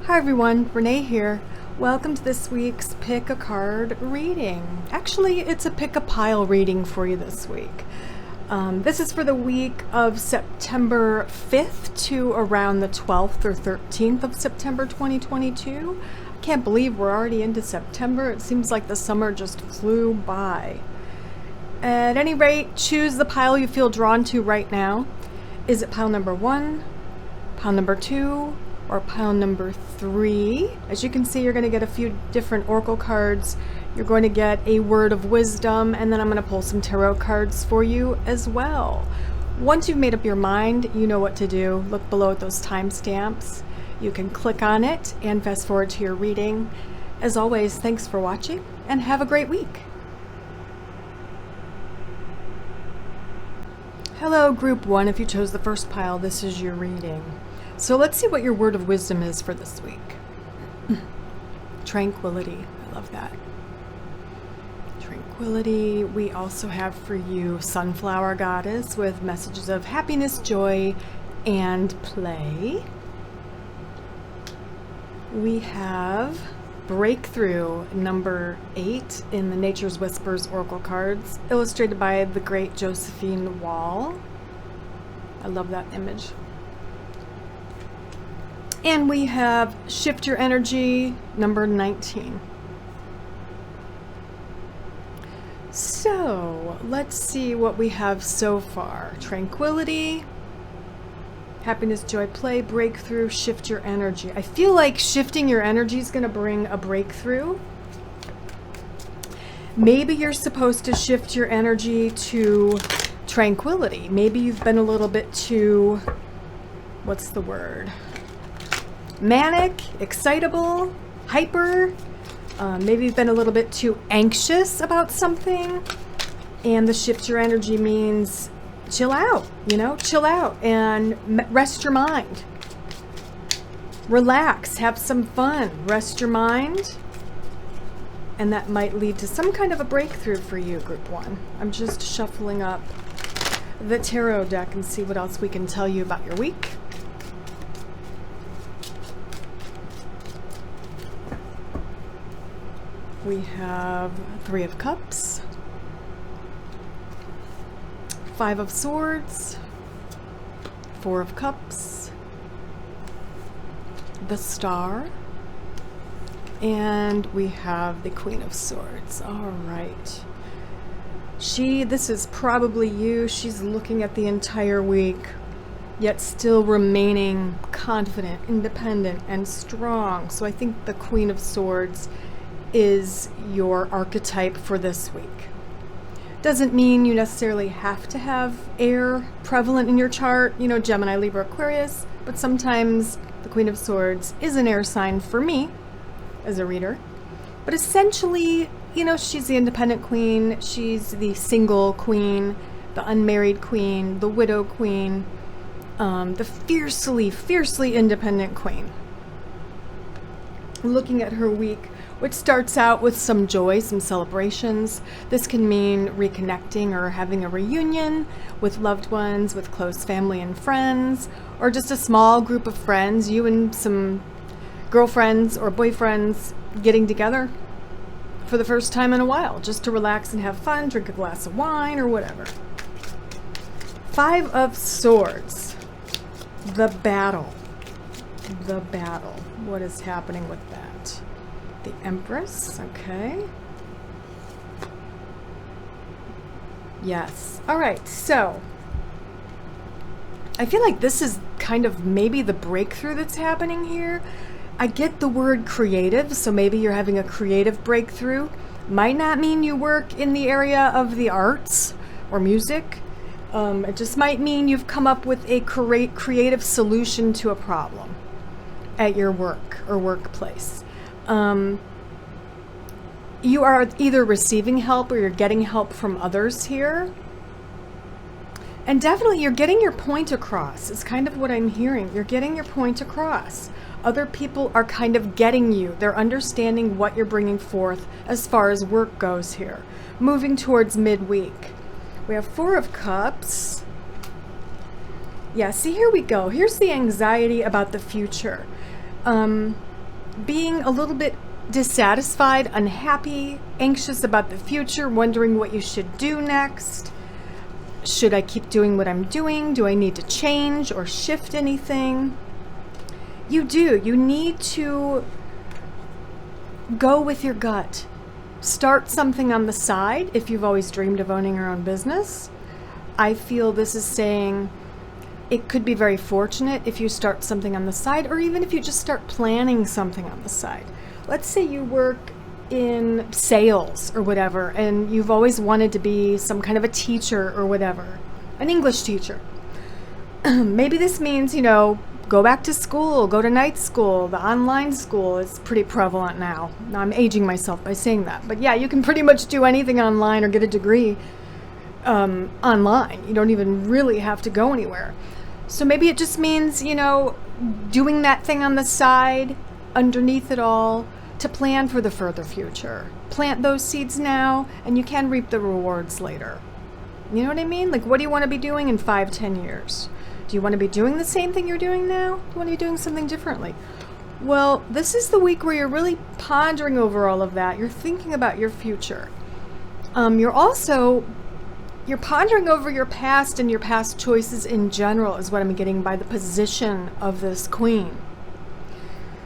Hi everyone, Renee here. Welcome to this week's Pick a Card reading. Actually, it's a pick a pile reading for you this week. This is for the week of September 5th to around the 12th or 13th of September 2022. I can't believe we're already into September. It seems like the summer just flew by. At any rate, choose the pile you feel drawn to right now. Is it pile number 1, pile number 2, or pile number 3? As you can see, you're going to get a few different oracle cards. You're going to get a word of wisdom, and then I'm going to pull some tarot cards for you as well. Once you've made up your mind, you know what to do. Look below at those timestamps. You can click on it and fast forward to your reading. As always, thanks for watching and have a great week. Hello, Group 1. If you chose the first pile, this is your reading. So let's see what your word of wisdom is for this week. Tranquility. I love that. Tranquility. We also have for you Sunflower Goddess with messages of happiness, joy, and play. We have Breakthrough number 8 in the Nature's Whispers Oracle cards, illustrated by the great Josephine Wall. I love that image. And we have Shift Your Energy, number 19. So, let's see what we have so far. Tranquility, happiness, joy, play, breakthrough, shift your energy. I feel like shifting your energy is going to bring a breakthrough. Maybe you're supposed to shift your energy to tranquility. Maybe you've been a little bit too, what's the word? Manic, excitable, hyper. Maybe you've been a little bit too anxious about something. And the shift your energy means chill out, chill out and rest your mind. Relax, have some fun, rest your mind. And that might lead to some kind of a breakthrough for you, Group 1. I'm just shuffling up the tarot deck and see what else we can tell you about your week. We have 3 of Cups, 5 of Swords, 4 of Cups, the Star, and we have the Queen of Swords. All right. This is probably you. She's looking at the entire week, yet still remaining confident, independent, and strong. So I think the Queen of Swords is your archetype for this week. Doesn't mean you necessarily have to have air prevalent in your chart, Gemini, Libra, Aquarius, but sometimes the Queen of Swords is an air sign for me as a reader. But essentially, she's the independent queen, she's the single queen, the unmarried queen, the widow queen, the fiercely independent queen. Looking at her week, which starts out with some joy, some celebrations. This can mean reconnecting or having a reunion with loved ones, with close family and friends, or just a small group of friends, you and some girlfriends or boyfriends getting together for the first time in a while, just to relax and have fun, drink a glass of wine or whatever. 5 of Swords, the battle. The battle. What is happening with that? The Empress, okay. Yes. All right, so I feel like this is kind of maybe the breakthrough that's happening here. I get the word creative, so maybe you're having a creative breakthrough. Might not mean you work in the area of the arts or music. It just might mean you've come up with a creative solution to a problem at your work or workplace. You are either receiving help or you're getting help from others here. And definitely you're getting your point across. It's kind of what I'm hearing. You're getting your point across. Other people are kind of getting you. They're understanding what you're bringing forth as far as work goes here. Moving towards midweek. We have 4 of Cups. Yeah, see, here we go. Here's the anxiety about the future. being a little bit dissatisfied, unhappy, anxious about the future, wondering what you should do next. Should I keep doing what I'm doing? Do I need to change or shift anything? You do. You need to go with your gut. Start something on the side if you've always dreamed of owning your own business. I feel this is saying it could be very fortunate if you start something on the side, or even if you just start planning something on the side. Let's say you work in sales or whatever, and you've always wanted to be some kind of a teacher or whatever, an English teacher. Maybe this means, go back to school, go to night school. The online school is pretty prevalent now. Now I'm aging myself by saying that. But yeah, you can pretty much do anything online or get a degree online. You don't even really have to go anywhere. So maybe it just means, doing that thing on the side, underneath it all, to plan for the further future. Plant those seeds now, and you can reap the rewards later. You know what I mean? Like, what do you want to be doing in 5-10 years? Do you want to be doing the same thing you're doing now? Do you want to be doing something differently? Well, this is the week where you're really pondering over all of that. You're thinking about your future. You're pondering over your past and your past choices in general, is what I'm getting by the position of this queen.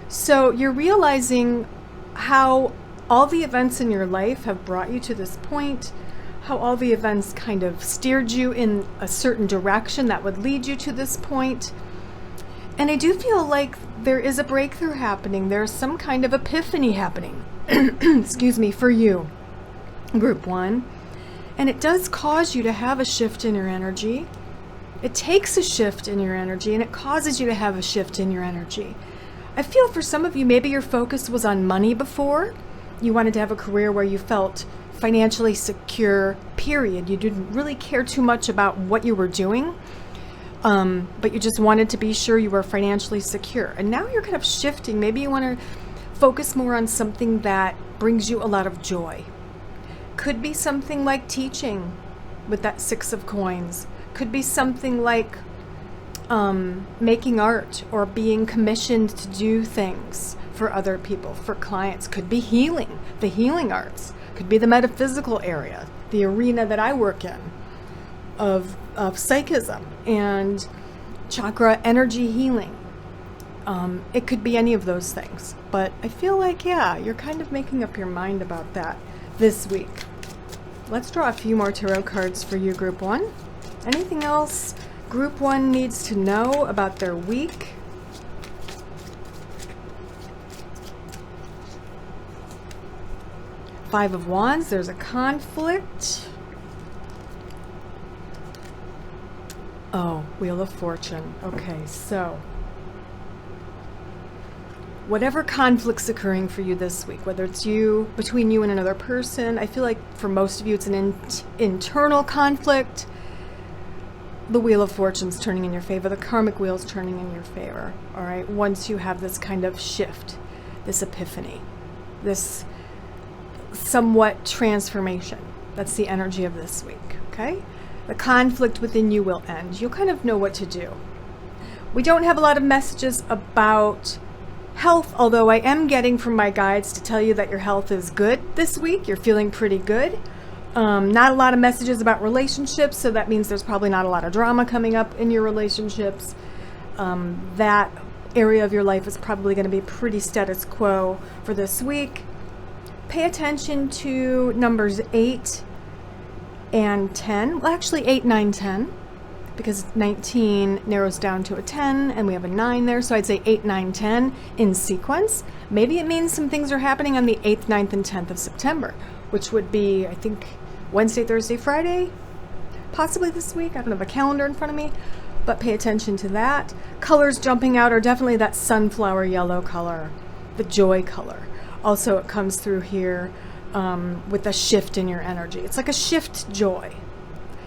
So you're realizing how all the events in your life have brought you to this point, how all the events kind of steered you in a certain direction that would lead you to this point. And I do feel like there is a breakthrough happening. There's some kind of epiphany happening, excuse me, for you, Group 1. And it does cause you to have a shift in your energy. It takes a shift in your energy, and it causes you to have a shift in your energy. I feel for some of you, maybe your focus was on money before. You wanted to have a career where you felt financially secure, period. You didn't really care too much about what you were doing, but you just wanted to be sure you were financially secure. And now you're kind of shifting. Maybe you want to focus more on something that brings you a lot of joy. Could be something like teaching with that 6 of coins. Could be something like making art or being commissioned to do things for other people, for clients. Could be healing, the healing arts. Could be the metaphysical area, the arena that I work in of psychism and chakra energy healing. It could be any of those things. But I feel like, yeah, you're kind of making up your mind about that this week. Let's draw a few more tarot cards for you, Group 1. Anything else Group 1 needs to know about their week? Five of Wands, there's a conflict. Oh, Wheel of Fortune. Okay, so whatever conflict's occurring for you this week, whether it's between you and another person, I feel like for most of you it's an internal conflict. The Wheel of Fortune's turning in your favor. The karmic wheel's turning in your favor. All right. Once you have this kind of shift, this epiphany, this somewhat transformation. That's the energy of this week. Okay. The conflict within you will end. You'll kind of know what to do. We don't have a lot of messages about health, although I am getting from my guides to tell you that your health is good this week. You're feeling pretty good. Not a lot of messages about relationships, so that means there's probably not a lot of drama coming up in your relationships. That area of your life is probably going to be pretty status quo for this week. Pay attention to numbers 8 and 10. Well, actually 8, 9, 10, because 19 narrows down to a 10, and we have a 9 there, so I'd say 8, 9, 10 in sequence. Maybe it means some things are happening on the 8th, 9th, and 10th of September, which would be, I think, Wednesday, Thursday, Friday, possibly this week. I don't have a calendar in front of me, but pay attention to that. Colors jumping out are definitely that sunflower yellow color, the joy color. Also, it comes through here with a shift in your energy. It's like a shift joy.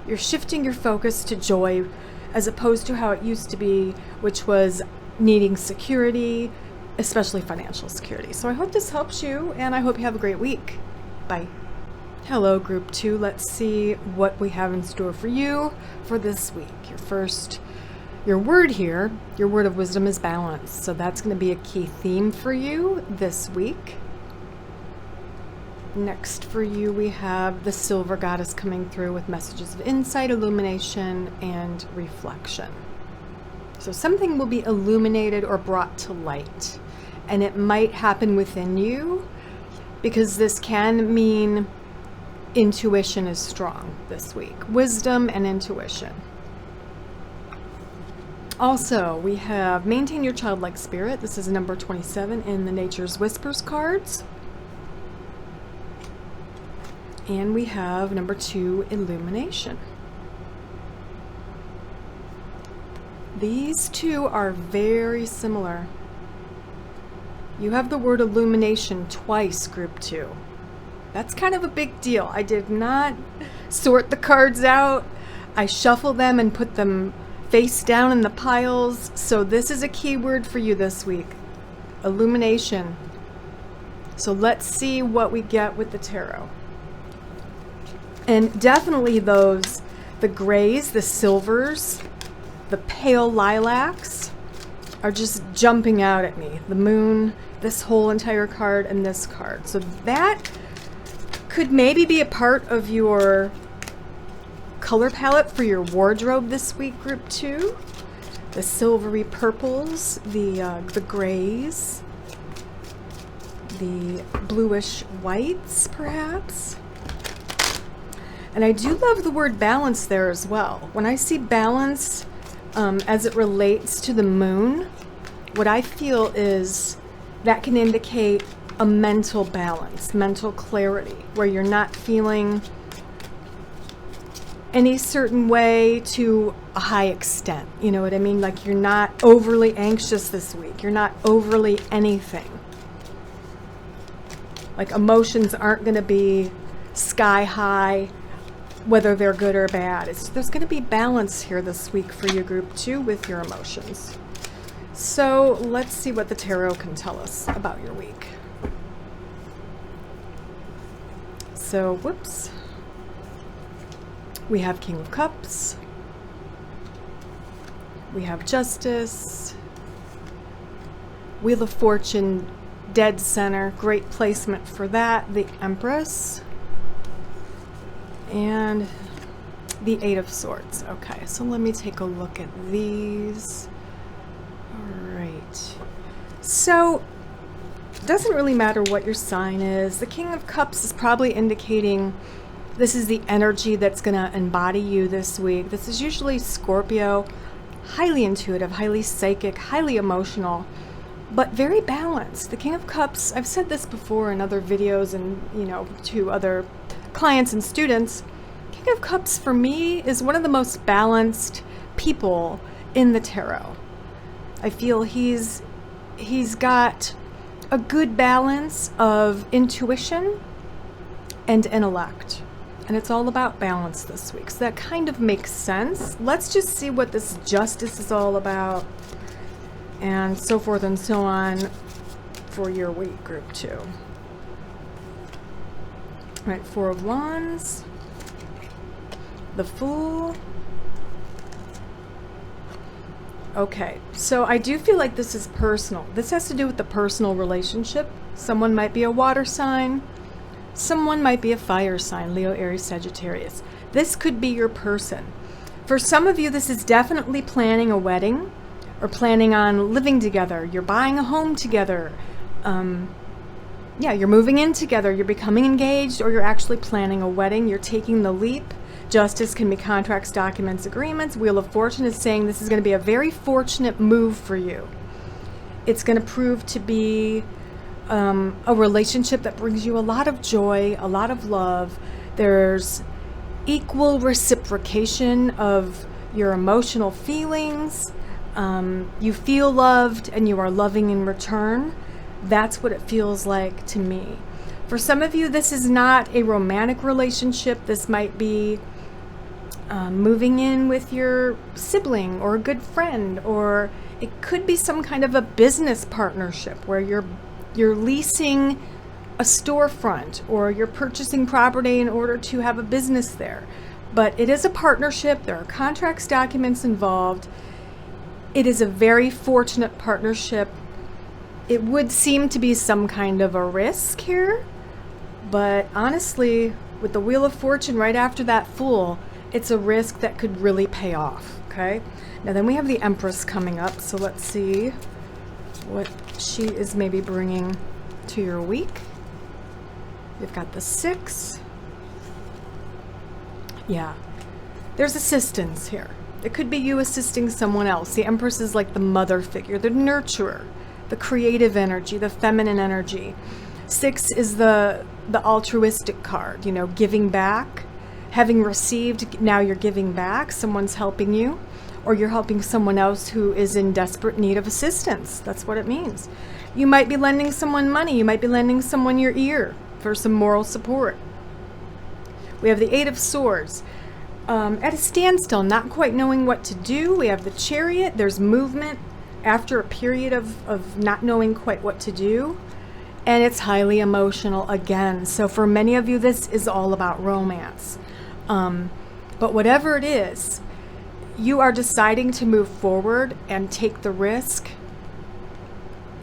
You're shifting your focus to joy as opposed to how it used to be, which was needing security, especially financial security. So I hope this helps you, and I hope you have a great week. Bye. Hello, Group 2. Let's see what we have in store for you for this week. Your first Your word here, your word of wisdom is balance. So that's going to be a key theme for you this week. Next for you, we have the Silver Goddess coming through with messages of insight, illumination, and reflection. So something will be illuminated or brought to light, and it might happen within you, because this can mean intuition is strong this week. Wisdom and intuition. Also, we have Maintain Your Childlike Spirit. This is number 27 in the Nature's Whispers cards. And we have number 2, Illumination. These two are very similar. You have the word illumination twice, group 2. That's kind of a big deal. I did not sort the cards out. I shuffled them and put them face down in the piles. So this is a key word for you this week. Illumination. So let's see what we get with the tarot. And definitely those, the grays, the silvers, the pale lilacs are just jumping out at me. The moon, this whole entire card, and this card. So that could maybe be a part of your color palette for your wardrobe this week, group 2. The silvery purples, the grays, the bluish whites, perhaps. And I do love the word balance there as well. When I see balance as it relates to the moon, what I feel is that can indicate a mental balance, mental clarity, where you're not feeling any certain way to a high extent. You know what I mean? Like you're not overly anxious this week. You're not overly anything. Like emotions aren't going to be sky high, whether they're good or bad. There's going to be balance here this week for you, group 2, with your emotions. So let's see what the tarot can tell us about your week. So, whoops. We have King of Cups. We have Justice. Wheel of Fortune, dead center. Great placement for that. The Empress. And the Eight of Swords. Okay, so let me take a look at these. All right. So, it doesn't really matter what your sign is. The King of Cups is probably indicating this is the energy that's going to embody you this week. This is usually Scorpio, highly intuitive, highly psychic, highly emotional, but very balanced. The King of Cups, I've said this before in other videos and, to other clients and students. King of Cups for me is one of the most balanced people in the tarot. I feel he's got a good balance of intuition and intellect. And it's all about balance this week. So that kind of makes sense. Let's just see what this Justice is all about, and so forth and so on for your week, group 2. All right, 4 of Wands, the Fool. Okay, so I do feel like this is personal. This has to do with the personal relationship. Someone might be a water sign. Someone might be a fire sign, Leo, Aries, Sagittarius. This could be your person. For some of you, this is definitely planning a wedding or planning on living together. You're buying a home together. You're moving in together. You're becoming engaged, or you're actually planning a wedding. You're taking the leap. Justice can be contracts, documents, agreements. Wheel of Fortune is saying this is going to be a very fortunate move for you. It's going to prove to be a relationship that brings you a lot of joy, a lot of love. There's equal reciprocation of your emotional feelings. You feel loved and you are loving in return. That's what it feels like to me. For some of you, this is not a romantic relationship. This might be moving in with your sibling or a good friend, or it could be some kind of a business partnership where you're leasing a storefront or you're purchasing property in order to have a business there. But it is a partnership. There are contracts, documents involved. It is a very fortunate partnership. It would seem to be some kind of a risk here, but honestly, with the Wheel of Fortune right after that Fool, it's a risk that could really pay off, okay? Now then we have the Empress coming up, so let's see what she is maybe bringing to your week. We've got the 6. Yeah, there's assistance here. It could be you assisting someone else. The Empress is like the mother figure, the nurturer, the creative energy, the feminine energy. 6 is the altruistic card, you know, giving back. Having received, now you're giving back. Someone's helping you, or you're helping someone else who is in desperate need of assistance. That's what it means. You might be lending someone money. You might be lending someone your ear for some moral support. We have the 8 of Swords. At a standstill, not quite knowing what to do. We have the Chariot. There's movement after a period of not knowing quite what to do. And it's highly emotional again. So for many of you, this is all about romance. But whatever it is, you are deciding to move forward and take the risk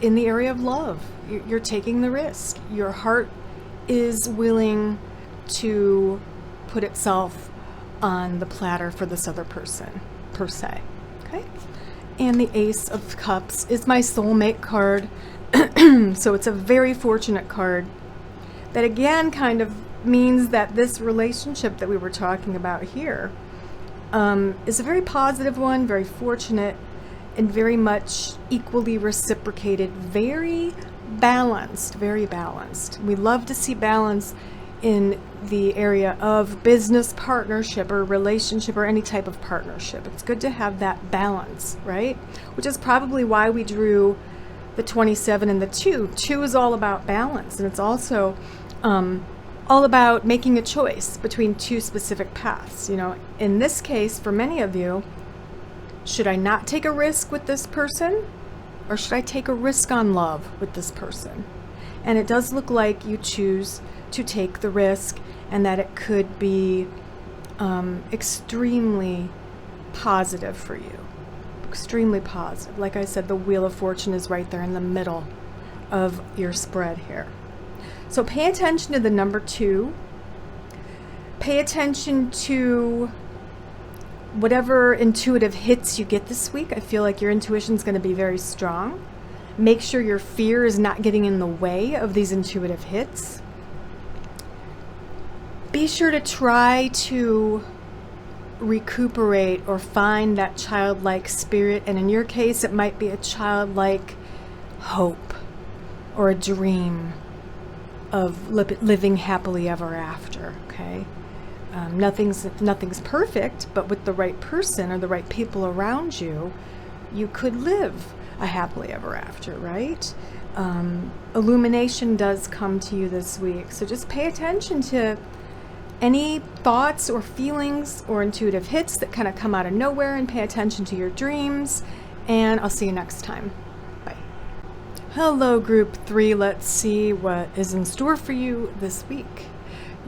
in the area of love. You're taking the risk. Your heart is willing to put itself on the platter for this other person, per se. Okay? And the Ace of Cups is my soulmate card. So it's a very fortunate card that again kind of means that this relationship that we were talking about here is a very positive one, very fortunate, and very much equally reciprocated, very balanced, very balanced. We love to see balance in the area of business partnership or relationship or any type of partnership. It's good to have that balance, right? Which is probably why we drew the 27 and the 2. 2 is all about balance, and it's also all about making a choice between two specific paths. You know, in this case, for many of you, should I not take a risk with this person, or should I take a risk on love with this person? And it does look like you choose to take the risk, and that it could be extremely positive for you. Extremely positive. Like I said, the Wheel of Fortune is right there in the middle of your spread here. So pay attention to the number 2. Pay attention to whatever intuitive hits you get this week. I feel like your intuition is going to be very strong. Make sure your fear is not getting in the way of these intuitive hits. Be sure to try to recuperate or find that childlike spirit, and in your case it might be a childlike hope or a dream of living happily ever after. Okay, nothing's perfect, but with the right person or the right people around you, you could live a happily ever after, right? Illumination does come to you this week, so just pay attention to any thoughts or feelings or intuitive hits that kind of come out of nowhere, and pay attention to your dreams. And I'll see you next time. Bye. Hello, Group 3. Let's see what is in store for you this week.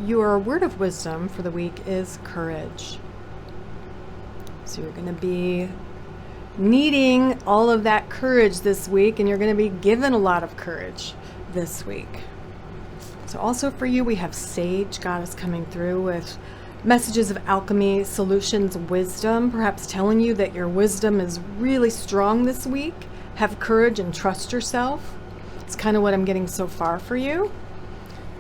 Your word of wisdom for the week is courage. So you're going to be needing all of that courage this week, and you're going to be given a lot of courage this week. So also for you, we have Sage Goddess coming through with messages of alchemy, solutions, wisdom, perhaps telling you that your wisdom is really strong this week. Have courage and trust yourself. It's kind of what I'm getting so far for you.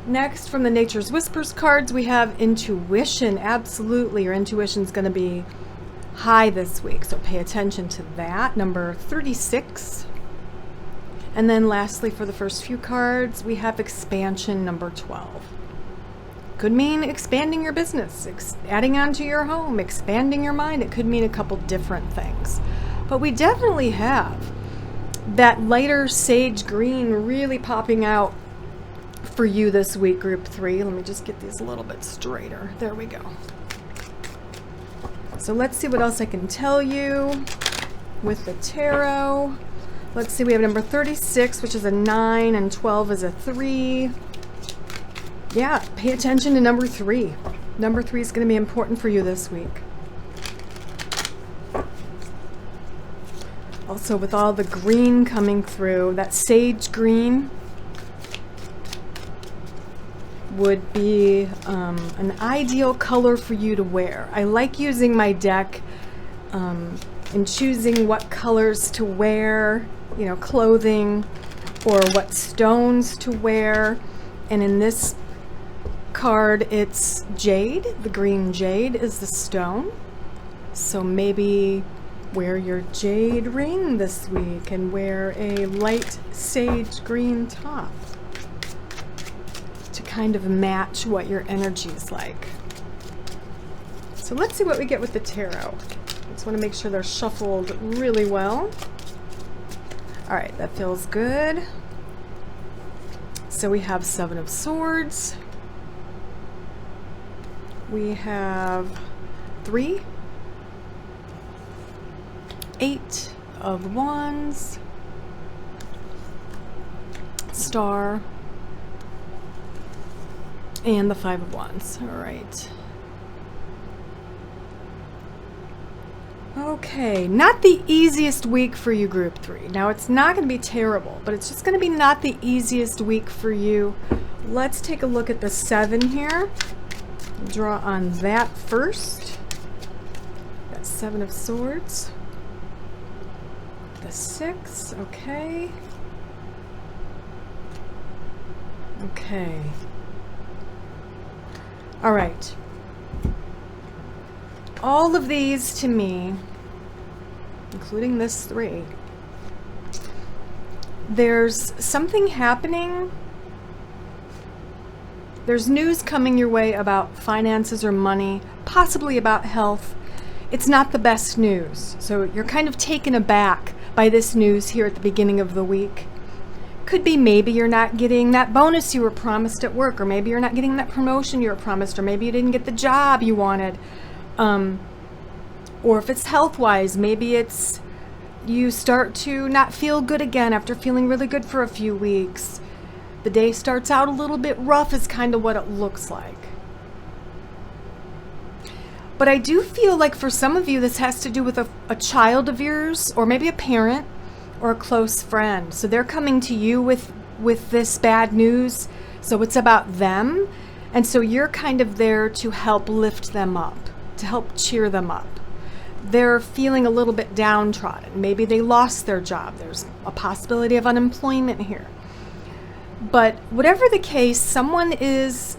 Next, from the Nature's Whispers cards, we have intuition. Absolutely, your intuition is going to be high this week, so pay attention to that. Number 36. And then lastly, for the first few cards, we have expansion, number 12. Could mean expanding your business, adding on to your home, expanding your mind. It could mean a couple different things. But we definitely have that lighter sage green really popping out for you this week, Group 3. Let me just get these a little bit straighter. There we go. So let's see what else I can tell you with the tarot. Let's see, we have number 36, which is a 9, and 12 is a 3. Yeah, pay attention to number 3. Number 3 is going to be important for you this week. Also with all the green coming through, that sage green would be an ideal color for you to wear. I like using my deck and choosing what colors to wear, clothing, or what stones to wear. And in this card, it's jade. The green jade is the stone. So maybe wear your jade ring this week and wear a light sage green top to kind of match what your energy is like. So let's see what we get with the tarot. Just want to make sure they're shuffled really well. All right, that feels good. So we have 7 of Swords. We have 3, 8 of Wands, Star, and the 5 of Wands. All right. Okay, not the easiest week for you, Group 3. Now, it's not going to be terrible, but it's just going to be not the easiest week for you. Let's take a look at the 7 here. Draw on that first. That 7 of Swords. The 6, okay. Okay. All right. All of these to me, including this 3, there's something happening. There's news coming your way about finances or money, possibly about health. It's not the best news. So you're kind of taken aback by this news here at the beginning of the week. Could be maybe you're not getting that bonus you were promised at work, or maybe you're not getting that promotion you were promised, or maybe you didn't get the job you wanted. Or if it's health-wise, maybe it's you start to not feel good again after feeling really good for a few weeks. The day starts out a little bit rough is kind of what it looks like. But I do feel like for some of you this has to do with a child of yours, or maybe a parent or a close friend. So they're coming to you with this bad news. So it's about them. And so you're kind of there to help lift them up, to help cheer them up. They're feeling a little bit downtrodden. Maybe they lost their job. There's a possibility of unemployment here. But whatever the case, someone is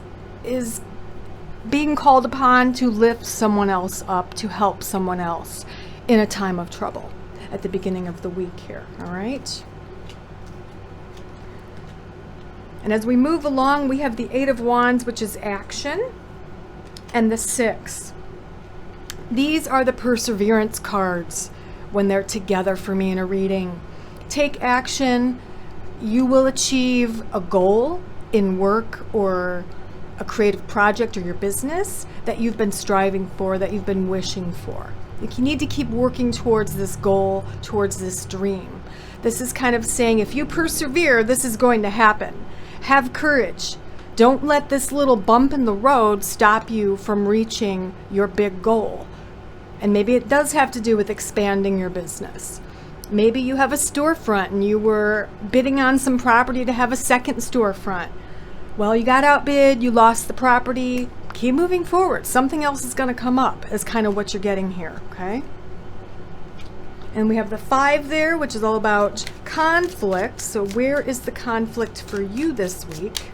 being called upon to lift someone else up, to help someone else in a time of trouble at the beginning of the week here, all right? And as we move along, we have the 8 of Wands, which is action, and the 6. These are the perseverance cards when they're together for me in a reading. Take action. You will achieve a goal in work or a creative project or your business that you've been striving for, that you've been wishing for. You need to keep working towards this goal, towards this dream. This is kind of saying, if you persevere, this is going to happen. Have courage. Don't let this little bump in the road stop you from reaching your big goal. And maybe it does have to do with expanding your business. Maybe you have a storefront and you were bidding on some property to have a second storefront. Well, you got outbid, you lost the property. Keep moving forward. Something else is going to come up, is kind of what you're getting here, okay? And we have the 5 there, which is all about conflict. So where is the conflict for you this week?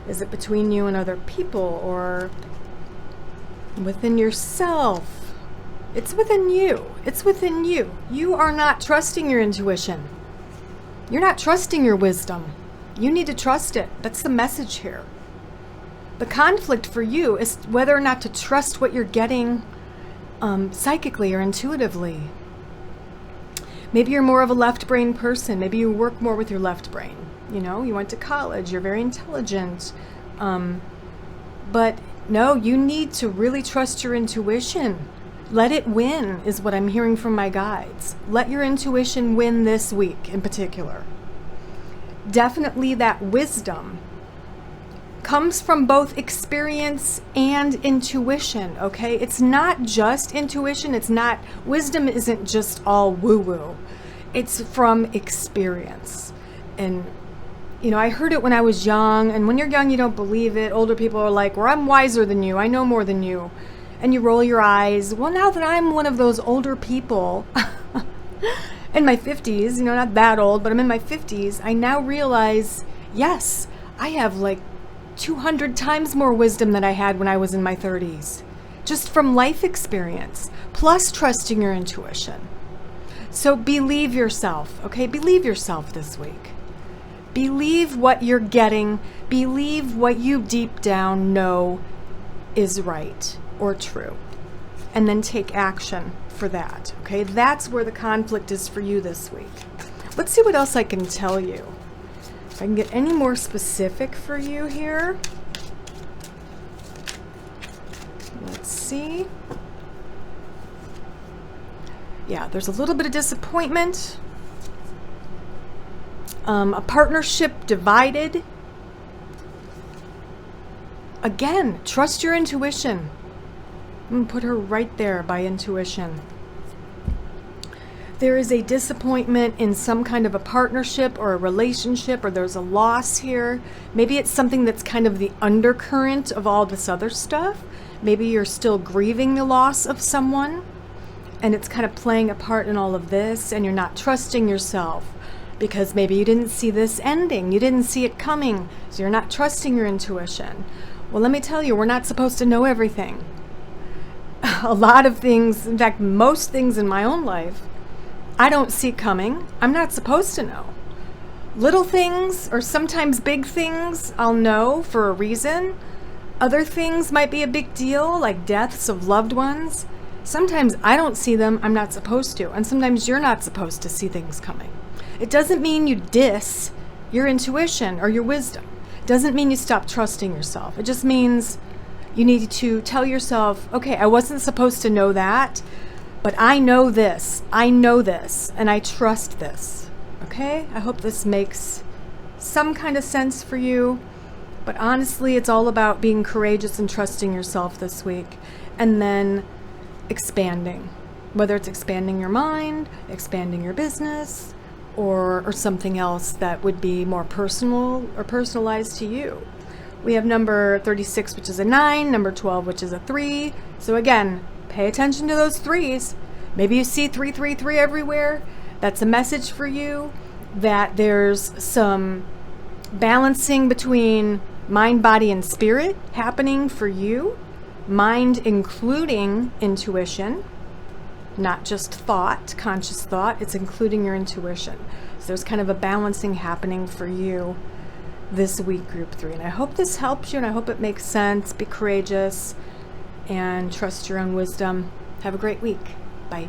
Is it between you and other people, or within yourself? It's within you. It's within you. You are not trusting your intuition. You're not trusting your wisdom. You need to trust it. That's the message here. The conflict for you is whether or not to trust what you're getting psychically or intuitively. Maybe you're more of a left brain person. Maybe you work more with your left brain. You went to college. You're very intelligent. But no, you need to really trust your intuition. Let it win is what I'm hearing from my guides. Let your intuition win this week in particular. Definitely that wisdom comes from both experience and intuition, okay? It's not just intuition. Wisdom isn't just all woo-woo. It's from experience. And, I heard it when I was young, and when you're young, you don't believe it. Older people are like, well, I'm wiser than you. I know more than you. And you roll your eyes. Well, now that I'm one of those older people in my 50s, not that old, but I'm in my 50s, I now realize, yes, I have like 200 times more wisdom than I had when I was in my 30s, just from life experience, plus trusting your intuition. So believe yourself, okay? Believe yourself this week. Believe what you're getting. Believe what you deep down know is right or true. And then take action for that, okay? That's where the conflict is for you this week. Let's see what else I can tell you. If I can get any more specific for you here. Let's see. Yeah, there's a little bit of disappointment. A partnership divided. Again, trust your intuition. I'm going to put her right there by intuition. There is a disappointment in some kind of a partnership or a relationship, or there's a loss here. Maybe it's something that's kind of the undercurrent of all this other stuff. Maybe you're still grieving the loss of someone, and it's kind of playing a part in all of this, and you're not trusting yourself because maybe you didn't see this ending. You didn't see it coming, so you're not trusting your intuition. Well, let me tell you, we're not supposed to know everything. A lot of things, in fact, most things in my own life, I don't see coming. I'm not supposed to know. Little things, or sometimes big things, I'll know for a reason. Other things might be a big deal, like deaths of loved ones. Sometimes I don't see them, I'm not supposed to. And sometimes you're not supposed to see things coming. It doesn't mean you diss your intuition or your wisdom. It doesn't mean you stop trusting yourself. It just means you need to tell yourself, okay, I wasn't supposed to know that, but I know this, and I trust this, okay? I hope this makes some kind of sense for you, but honestly, it's all about being courageous and trusting yourself this week, and then expanding, whether it's expanding your mind, expanding your business, or something else that would be more personal or personalized to you. We have number 36, which is a 9, number 12, which is a 3. So again, pay attention to those 3s. Maybe you see 333 everywhere. That's a message for you that there's some balancing between mind, body, and spirit happening for you. Mind including intuition, not just thought, conscious thought. It's including your intuition. So there's kind of a balancing happening for you this week, group 3. And I hope this helps you, and I hope it makes sense. Be courageous and trust your own wisdom. Have a great week. Bye.